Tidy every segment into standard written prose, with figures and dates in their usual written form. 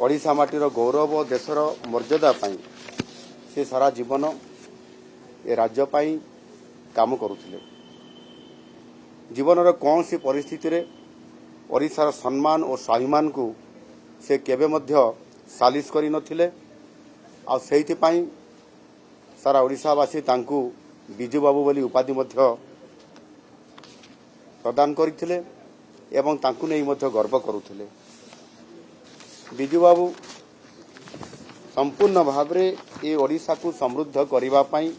ओडिशा माटीर गौरव और देशर मर्यादा से सारा जीवन ए राज्य काम करुले। जीवन कौन सी परिस्थिति रे ओडिशार सम्मान और स्वाभिमान को से केबे मध्य सालिश करि नथिले। आ सेहिथिपाई सारा ओडिशावासी तांकू बिजू बाबू बोली उपाधि मध्य प्रदान करथिले एवं तांकू नै मध्य गर्व करुथिले। बिजू बाबू संपूर्ण भाव रे ए ओडिशा को समृद्ध करिबा पई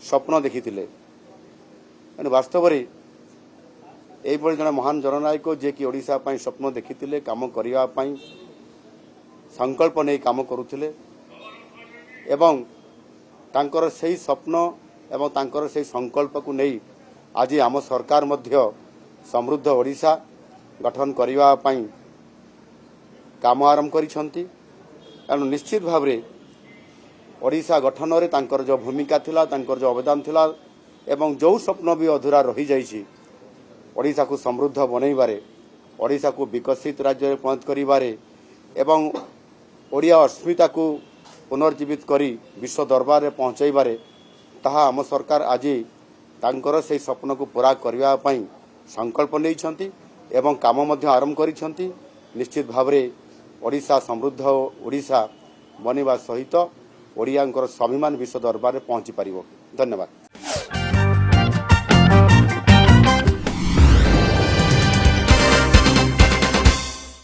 स्वप्न देखिथिले। वास्तव में यही जन महान जननायक जे कि ओडिशा पई स्वप्न देखिथिले, काम करिबा पई संकल्प नै काम करुथिले एवं तांकर सही स्वप्न एवं तांकर सही संकल्प को नहीं आज आम सरकार मध्य समृद्ध ओडिशा गठन करिबा पई काम आरंभ करिसंती। कारण निश्चित भाव रे ओडिशा गठन रे तांकर जो भूमिका थिला, तांकर जो अवदान थिला एवं जो स्वप्न भी अधूरा रही जाइछि ओडिशा को समृद्ध बनैबारे, ओडिशा को विकसित राज्य में पहुंच करिबारे एवं ओडिया अस्मिता को पुनर्जीवित करी विश्व दरबार में पहुंचाइबारे ताहा आम सरकार आज तांकर से स्वप्न को पूरा करबा पई संकल्प नैछंती एवं काम मध्य आरंभ करिसंती। निश्चित भाव रे ओडिशा समृद्ध ओडिशा बनिबा सहित ओडियांकर स्वाभिमान विश्व दरबार में पहुंची पारिबो। धन्यवाद।